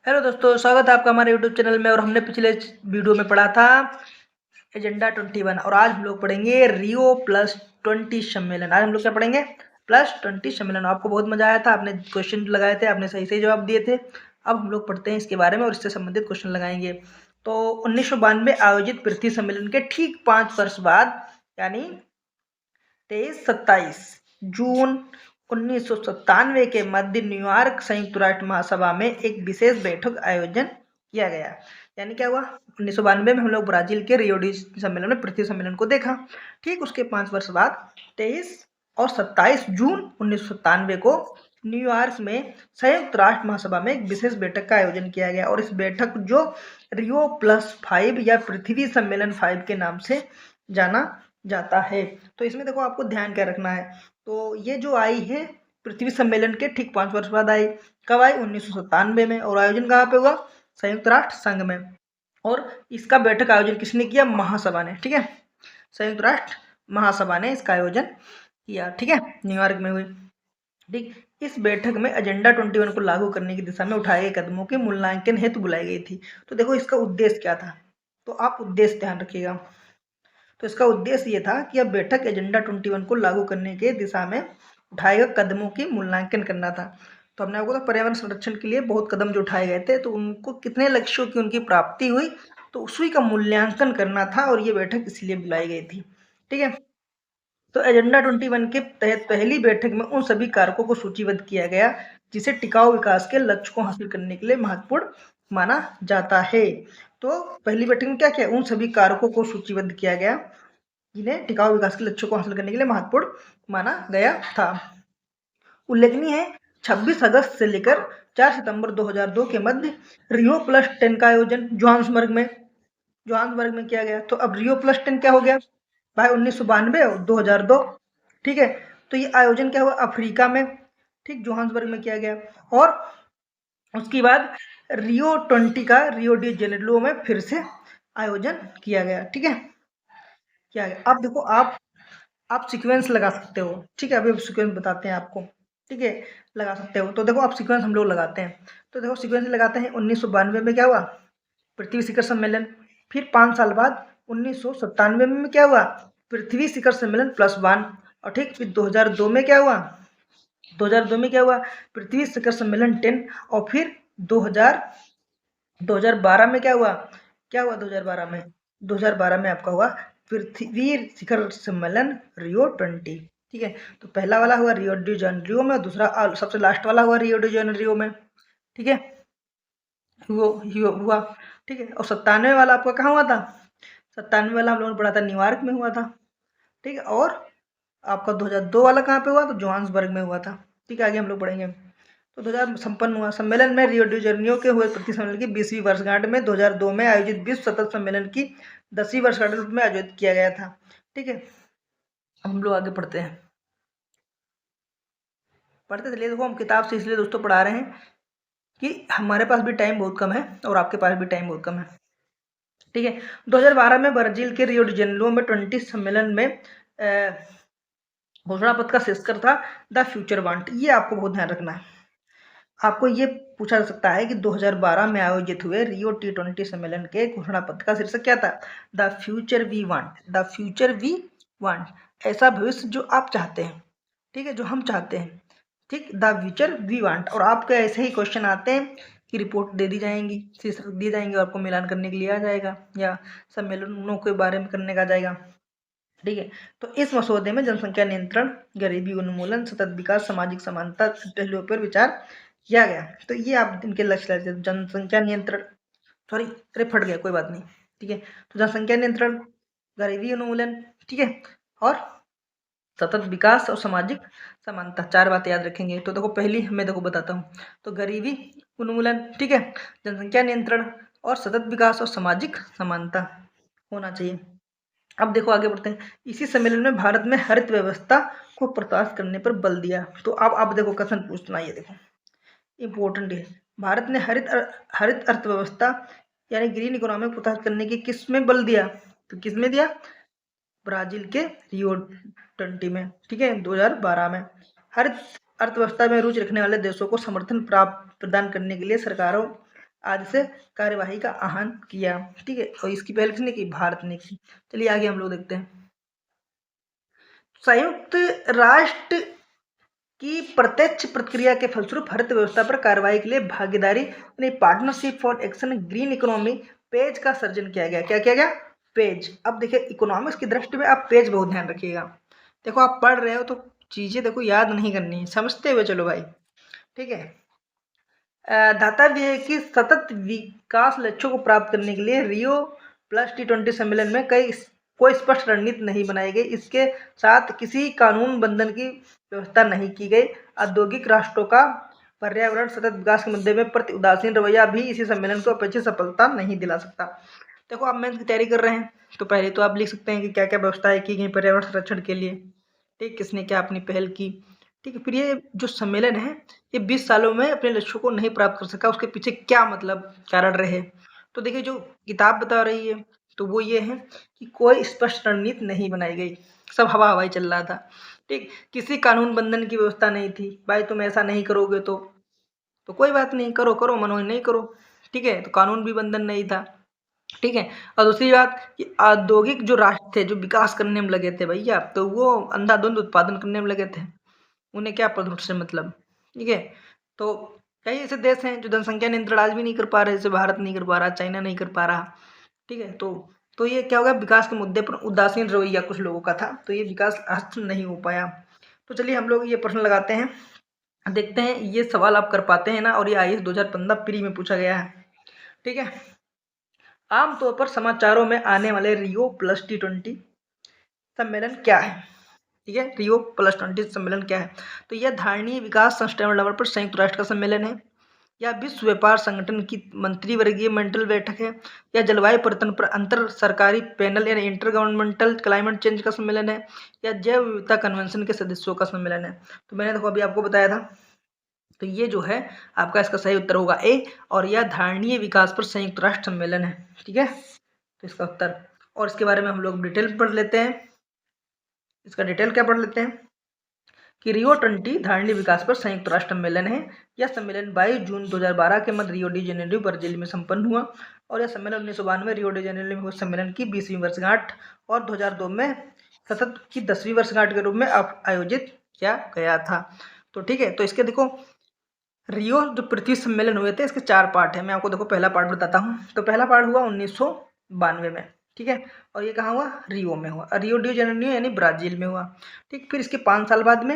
Hello दोस्तों, स्वागत है आपका हमारे यूट्यूब चैनल में। और हमने पिछले वीडियो में पढ़ा था एजेंडा 21 और आज हम लोग पढ़ेंगे रियो प्लस 20 सम्मेलन। आज हम लोग क्या पढ़ेंगे? प्लस 20 सम्मेलन। आपको बहुत मजा आया था, आपने क्वेश्चन लगाए थे, आपने सही सही जवाब दिए थे। अब हम लोग पढ़ते हैं इसके बारे में और इससे संबंधित क्वेश्चन लगाएंगे। तो 1992 आयोजित पृथ्वी सम्मेलन के ठीक 5 वर्ष बाद यानी 23-27 जून 1997 के मध्य न्यूयॉर्क संयुक्त राष्ट्र महासभा में एक विशेष बैठक आयोजन किया गया। यानी क्या हुआ? 1992 में हम लोग ब्राजील के रियो डी सम्मेलन में पृथ्वी सम्मेलन को देखा। ठीक उसके 5 वर्ष बाद 23 और 27 जून 1997 को न्यूयॉर्क में संयुक्त राष्ट्र महासभा में एक विशेष बैठक का आयोजन किया गया। और इस बैठक जो रियो प्लस 5 या पृथ्वी सम्मेलन 5 के नाम से जाना जाता है। तो इसमें देखो आपको ध्यान क्या रखना है। तो ये जो आई है पृथ्वी सम्मेलन के ठीक 5 वर्ष बाद आई। कब आई? 1997 में। और आयोजन कहाँ पे हुआ? संयुक्त राष्ट्र संघ में। और इसका बैठक आयोजन किसने किया? महासभा ने। ठीक है, संयुक्त राष्ट्र महासभा ने इसका आयोजन किया। ठीक है, न्यूयॉर्क में हुई। ठीक, इस बैठक में एजेंडा 21 को लागू करने की दिशा में उठाए गए कदमों के मूल्यांकन हेतु बुलाई गई थी। तो देखो इसका उद्देश्य क्या था, तो आप उद्देश्य ध्यान रखिएगा। तो इसका उद्देश्य ये था कि अब बैठक एजेंडा 21 को लागू करने के दिशा में उठाए गए कदमों की मूल्यांकन करना था। तो हमने आपको पर्यावरण संरक्षण के लिए बहुत कदम जो उठाए गए थे, तो उनको कितने लक्ष्यों की उनकी प्राप्ति हुई, तो उसी का मूल्यांकन करना था। और ये बैठक इसलिए बुलाई गई थी। ठीक है, तो एजेंडा 21 के तहत पहली बैठक में उन सभी कारकों को सूचीबद्ध किया गया जिसे टिकाऊ विकास के लक्ष्य को हासिल करने के लिए महत्वपूर्ण माना जाता है। तो पहली बैठक में क्या किया? उन सभी कारकों को सूचीबद्ध किया गया जिन्हें टिकाऊ विकास के लक्ष्यों को हासिल करने के लिए महत्वपूर्ण माना गया था। उल्लेखनीय है 26 अगस्त से लेकर 4 सितंबर 2002 के मध्य रियो प्लस 10 का आयोजन जोहान्सबर्ग में किया गया। तो अब रियो प्लस 10 क्या हो गया भाई? 1992 और 2002। ठीक है, तो ये आयोजन क्या हुआ? अफ्रीका में, ठीक, जोहान्सबर्ग में किया गया। और उसके बाद रियो 20 का रियो डी जेनेरो में फिर से आयोजन किया गया। ठीक है, क्या है? अब देखो आप सीक्वेंस लगा सकते हो। ठीक है, अभी सीक्वेंस बताते हैं आपको। ठीक है, लगा सकते हो। तो देखो आप सीक्वेंस हम लोग लगाते हैं। तो देखो सीक्वेंस लगाते हैं। 1992 में क्या हुआ? पृथ्वी शिखर सम्मेलन। फिर 5 साल बाद 1997 में क्या हुआ? पृथ्वी शिखर सम्मेलन +1। और ठीक फिर 2002 में क्या हुआ? 2002 में क्या हुआ? पृथ्वी शिखर सम्मेलन 10। और फिर 2012 में क्या हुआ? 2012 में आपका हुआ पृथ्वी शिखर सम्मेलन रियो 20। ठीक है, तो पहला वाला हुआ रियो डी जेनेरो में, दूसरा सबसे लास्ट वाला हुआ रियो डी जेनेरो में। ठीक है, हुआ। ठीक है, और 97 वाला आपका कहाँ हुआ था? 97 वाला हम लोगों ने पढ़ा था न्यूयॉर्क में हुआ था। ठीक है, और आपका 2002 वाला कहाँ पे हुआ? तो जोहान्सबर्ग में हुआ था। ठीक है, आगे हम लोग पढ़ेंगे। तो 2000 संपन्न हुआ सम्मेलन में रियो डी जेनेरो के हुए पृथ्वी सम्मेलन की 20वीं वर्षगांठ में 2002 में आयोजित विश्व सतत सम्मेलन की 10वीं वर्षगांठ में आयोजित किया गया था। ठीक है, अब हम लोग आगे पढ़ते हैं। पढ़ते चलिए। देखो हम किताब से इसलिए दोस्तों पढ़ा रहे हैं कि हमारे पास भी टाइम बहुत कम है और आपके पास भी टाइम बहुत कम है। ठीक है, 2012 में ब्राजील के रियो डी जेनेरो में 20 सम्मेलन में घोषणा पत्र का शीर्षक था द फ्यूचर वांट। ये आपको बहुत ध्यान रखना है। आपको ये पूछा जा सकता है कि 2012 में आयोजित हुए रियो T20 सम्मेलन के घोषणा पत्र का शीर्षक क्या था? The future we want. The future we want, ऐसा भविष्य जो आप चाहते हैं। ठीक है, जो हम चाहते हैं। ठीक, द फ्यूचर वी वांट। और आपके ऐसे ही क्वेश्चन आते हैं कि रिपोर्ट दे दी जाएंगी, शीर्षक दी जाएंगे, आपको मिलान करने के लिए आ जाएगा या सम्मेलनों के बारे में करने का आ जाएगा। ठीक है, तो इस मसौदे में जनसंख्या नियंत्रण, गरीबी उन्मूलन, सतत विकास, सामाजिक समानता पहलुओं पर विचार किया गया। तो ये आप इनके लक्ष्य, जनसंख्या नियंत्रण, सॉरी अरे फट गया, कोई बात नहीं। ठीक है, तो जनसंख्या नियंत्रण, गरीबी उन्मूलन, ठीक है, और सतत विकास और सामाजिक समानता, 4 बातें याद रखेंगे। तो देखो पहली मैं देखो बताता हूँ। तो गरीबी उन्मूलन, ठीक है, जनसंख्या नियंत्रण और सतत विकास और सामाजिक समानता होना चाहिए। अब देखो आगे बढ़ते हैं। इसी सम्मेलन में भारत में हरित व्यवस्था को प्रकाश करने पर बल दिया। तो अब आप देखो क्वेश्चन पूछना, ये देखो इम्पोर्टेंट है। भारत ने हरित अर्थव्यवस्था यानी ग्रीन इकोनॉमी को प्रोत्साहित करने की किस में बल दिया? तो किस में दिया? ब्राजील के रियो 20 में। ठीक है, 2012 में। हरित अर्थव्यवस्था में रुचि रखने वाले देशों को समर्थन प्रदान करने के लिए सरकारों आदि से कार्यवाही का आह्वान किया। ठीक है, और इसकी पहल किसने की? भारत ने की। चलिए आगे हम लोग देखते हैं। संयुक्त राष्ट्र की प्रत्यक्ष प्रतिक्रिया के फलस्वरूप हरित व्यवस्था पर कार्रवाई के लिए भागीदारी यानी partnership for action green economy page का सर्जन किया गया। क्या किया गया? पेज। अब देखिए इकोनॉमिक्स की दृष्टि में आप पेज बहुत ध्यान रखिएगा। देखो आप पढ़ रहे हो तो चीजें देखो याद नहीं करनी है, समझते हुए चलो भाई। ठीक है, धातव्य है कि सतत विकास लक्ष्यों को प्राप्त करने के लिए रियो प्लस T20 सम्मेलन में कोई स्पष्ट रणनीति नहीं बनाई गई। इसके साथ किसी कानून बंधन की व्यवस्था नहीं की गई। औद्योगिक राष्ट्रों का पर्यावरण सतत विकास के मुद्दे में प्रति उदासीन रवैया भी इसी सम्मेलन को अपेक्षित सफलता नहीं दिला सकता। देखो आप मेंस की तैयारी कर रहे हैं तो पहले तो आप लिख सकते हैं कि क्या क्या व्यवस्थाएं की गई पर्यावरण संरक्षण के लिए। ठीक, किसने क्या अपनी पहल की। ठीक है, फिर ये जो सम्मेलन है ये 20 सालों में अपने लक्ष्यों को नहीं प्राप्त कर सका, उसके पीछे क्या मतलब कारण रहे। तो देखिए जो किताब बता रही है तो वो ये है कि कोई स्पष्ट रणनीति नहीं बनाई गई, सब हवा हवाई चल रहा था। ठीक, किसी कानून बंधन की व्यवस्था नहीं थी, भाई तुम ऐसा नहीं करोगे तो कोई बात नहीं, करो करो मनोज नहीं करो। ठीक है, तो कानून भी बंधन नहीं था। ठीक है, और दूसरी बात कि औद्योगिक जो राष्ट्र थे जो विकास करने में लगे थे भैया, तो वो अंधाधुंध उत्पादन करने में लगे थे, उन्हें क्या प्रदूषण से मतलब। ठीक है, तो कई ऐसे देश हैं जो जनसंख्या नियंत्रण आज भी नहीं कर पा रहे, जैसे भारत नहीं कर पा रहा, चाइना नहीं कर पा रहा। ठीक है, तो ये क्या होगा, विकास के मुद्दे पर उदासीन रवैया कुछ लोगों का था, तो ये विकास हासिल नहीं हो पाया। तो चलिए हम लोग ये प्रश्न लगाते हैं, देखते हैं ये सवाल आप कर पाते हैं ना, और ये IAS 2015 प्री में पूछा गया है। ठीक है, आमतौर पर समाचारों में आने वाले रियो प्लस T20 सम्मेलन क्या है? ठीक है, रियो प्लस 20 सम्मेलन क्या है? तो यह धारणीय विकास सस्टेनेबल डेवलपमेंट पर संयुक्त राष्ट्र का सम्मेलन है, या विश्व व्यापार संगठन की मंत्रिवर्गीय मंडल बैठक है, या जलवायु परिवर्तन पर अंतर सरकारी पैनल यानी इंटर गवर्नमेंटल क्लाइमेट चेंज का सम्मेलन है, या जैव विविधता कन्वेंशन के सदस्यों का सम्मेलन है। तो मैंने देखो अभी आपको बताया था, तो ये जो है आपका इसका सही उत्तर होगा ए, और यह धारणीय विकास पर संयुक्त राष्ट्र सम्मेलन है। ठीक है, तो इसका उत्तर, और इसके बारे में हम लोग डिटेल पढ़ लेते हैं। इसका डिटेल क्या पढ़ लेते हैं कि रियो 20 धारणीय विकास पर संयुक्त राष्ट्र सम्मेलन है। यह सम्मेलन 22 जून 2012 के मध्य रियो डी जेनेरो ब्राजील में संपन्न हुआ, और यह सम्मेलन 1992 रियो डी जेनेरो में हुए सम्मेलन की 20वीं वर्षगांठ और 2002 में सतत की 10वीं वर्षगांठ के रूप में आयोजित किया गया था। तो ठीक है, तो इसके देखो रियो जो पृथ्वी सम्मेलन हुए थे इसके 4 पार्ट है। मैं आपको देखो पहला पार्ट बताता हूँ। तो पहला पार्ट हुआ 1992 में। ठीक है, और ये कहाँ हुआ? रियो में हुआ, रियो डी जेनेरो यानी ब्राजील में हुआ। ठीक, फिर इसके 5 साल बाद में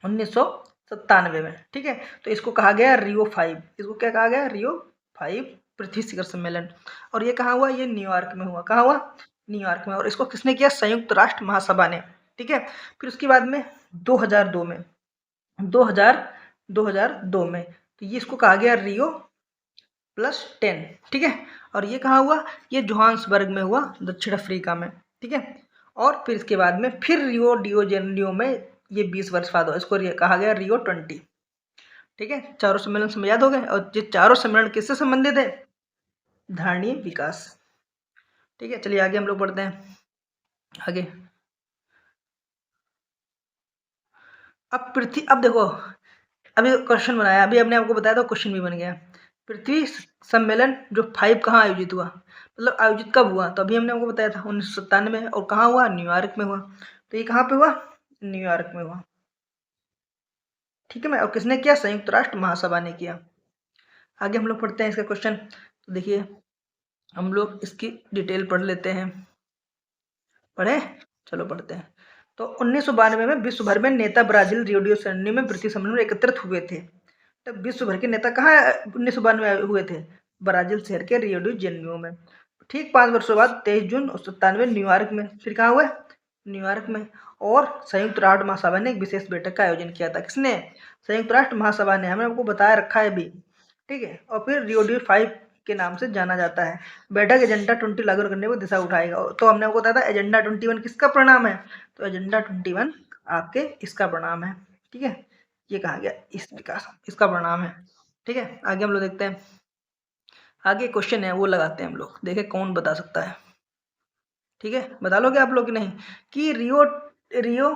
1997 में। ठीक है, तो इसको कहा गया रियो 5। इसको क्या कहा गया? रियो 5 पृथ्वी शिखर सम्मेलन। और ये कहाँ हुआ? ये न्यूयॉर्क में हुआ। कहाँ हुआ? न्यूयॉर्क में। और इसको किसने किया? संयुक्त राष्ट्र महासभा ने। ठीक है, फिर उसके बाद में 2002 में 2002 में तो ये इसको कहा गया रियो प्लस 10। ठीक है, और ये कहाँ हुआ? ये जोहान्सबर्ग में हुआ, दक्षिण अफ्रीका में। ठीक है, और फिर इसके बाद में फिर रियो डियो जेनेरियो में ये 20 वर्ष बाद हुआ, इसको कहा गया रियो 20। ठीक है, चारों सम्मेलन समय याद हो गए, और ये चारों सम्मेलन किससे संबंधित है? धारणीय विकास। ठीक है, चलिए आगे हम लोग बढ़ते हैं। आगे अब देखो, अभी क्वेश्चन बनाया, अभी हमने आपको बताया था क्वेश्चन भी बन गया। पृथ्वी सम्मेलन जो 5 कहाँ आयोजित हुआ, मतलब आयोजित कब हुआ? तो अभी हमने आपको बताया था 1997 में। और कहाँ हुआ? न्यूयॉर्क में हुआ। तो ये कहाँ पे हुआ? न्यूयॉर्क में हुआ। ठीक है, मैं और किसने किया? संयुक्त राष्ट्र महासभा ने किया। आगे हम लोग पढ़ते हैं इसका क्वेश्चन। तो देखिए हम लोग इसकी डिटेल पढ़ लेते हैं। पढ़े? चलो पढ़ते हैं। तो 1992 में विश्व भर में नेता ब्राजील रियो डी जेनेरियो में पृथ्वी सम्मेलन में एकत्रित हुए थे। तब विश्व भर के नेता कहाँ 1992 में हुए थे? ब्राजील शहर के रियो डी जेनेरियो में। ठीक 5 वर्षों बाद 23 जून 1997 न्यूयॉर्क में। फिर कहाँ हुए? न्यूयॉर्क में। और संयुक्त राष्ट्र महासभा ने एक विशेष बैठक का आयोजन किया था। किसने? संयुक्त राष्ट्र महासभा ने, हमें आपको बताया रखा है अभी। ठीक है, और फिर रियो डी 5 के नाम से जाना जाता है। बैठक एजेंडा 20 लागू करने को दिशा उठाएगा। तो हमने आपको बताया था एजेंडा 21 किसका परिणाम है? तो एजेंडा 21 आपके इसका परिणाम है। ठीक है, ये कहा गया इस विकास इसका परिणाम है। ठीक है, आगे हम लोग देखते हैं। आगे क्वेश्चन है वो लगाते हैं हम लोग, देखें कौन बता सकता है। ठीक है, बता लोगे आप लोग कि नहीं कि रियो रियो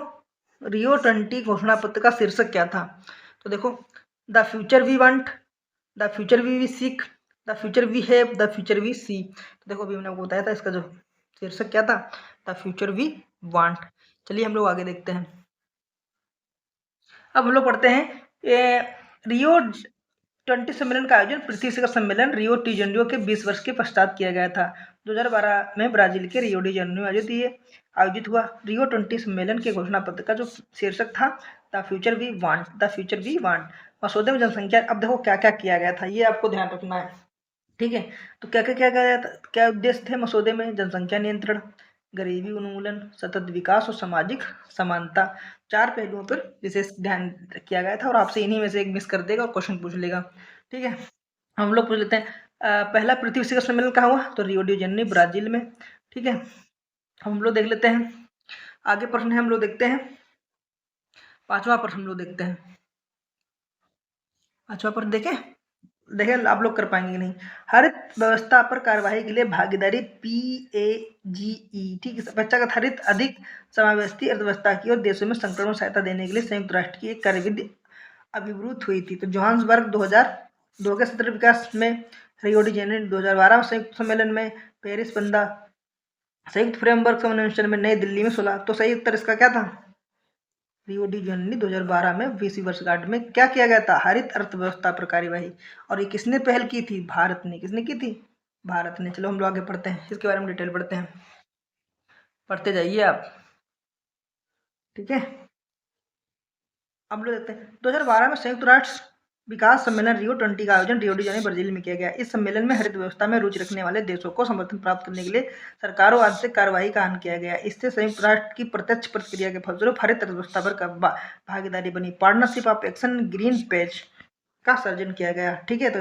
रियो 20 घोषणा पत्र का शीर्षक क्या था? तो देखो, the future we want, the future we we seek, the future we have, the future we see. तो देखो अभी मैंने आपको बताया था इसका जो शीर्षक क्या था, द फ्यूचर वी वांट। चलिए हम लोग आगे देखते हैं। अब हम लोग पढ़ते हैं रियो 20 सम्मेलन का आयोजन, पृथ्वी शिखर सम्मेलन रियो डी जेनेरियो के 20 वर्ष के पश्चात किया गया था। 2012 में ब्राजील के रियो डी जेनेरियो में आयोजित हुआ। रियो 20 सम्मेलन के घोषणा पत्र का जो शीर्षक था, the future we want, the future we want. मसौदे में जनसंख्या, अब देखो क्या क्या किया गया था, ये आपको ध्यान रखना है, ठीक है। तो क्या क्या किया गया था, क्या उद्देश्य थे मसौदे में? जनसंख्या नियंत्रण, गरीबी उन्मूलन, सतत विकास और सामाजिक समानता, 4 पहलुओं पर विशेष ध्यान किया गया था। और आपसे इन्हीं में से एक मिस कर देगा और क्वेश्चन पूछ लेगा, ठीक है। हम लोग पूछ लेते हैं पहला पृथ्वी शिखर सम्मेलन कहाँ हुआ? तो रियो डी जेनेरियो ब्राजील में, ठीक है। हम लोग देख लेते हैं आगे प्रश्न है, हम लोग देखते हैं 5वां प्रश्न हम लोग देखते हैं। 5वां प्रश्न देखें आप लोग कर पाएंगे नहीं। हरित व्यवस्था पर कार्यवाही के लिए भागीदारी PAGE, ठीक है, बच्चागत हरित अधिक समावेशी अर्थव्यवस्था की और देशों में संक्रमण सहायता देने के लिए संयुक्त राष्ट्र की एक कार्यविधि अभिवृद्ध हुई थी। तो जोहान्सबर्ग 2002 के सत्र विकास में, रियो डी जेनेरियो 2012 में संयुक्त सम्मेलन में, पेरिस 15 संयुक्त फ्रेमवर्क कन्वेंशन में, नई दिल्ली में 16। तो सही उत्तर इसका क्या था? रियो डी जेनेरियो 2012 में 20वीं वर्षगांठ में क्या किया गया था? हरित अर्थव्यवस्था पर कार्यवाही। और ये किसने पहल की थी? भारत ने। किसने की थी? भारत ने। चलो हम लोग आगे पढ़ते हैं, इसके बारे में डिटेल पढ़ते हैं, पढ़ते जाइए आप, ठीक है। हम लोग देखते हैं 2012 में संयुक्त राष्ट्र विकास सम्मेलन रियो 20 का आयोजन रियो डी जेनेरियो ब्राजील में किया गया। इस सम्मेलन में हरित व्यवस्था में रुचि रखने वाले देशों को समर्थन प्राप्त करने के लिए सरकारों आदि से कार्यवाही का आह्वान किया गया। इससे संयुक्त राष्ट्र की प्रत्यक्ष प्रतिक्रिया के फलस्वरूप हरित अर्थव्यवस्था पर भागीदारी बनी। Partnership of action green page का सर्जन किया गया, ठीक है। तो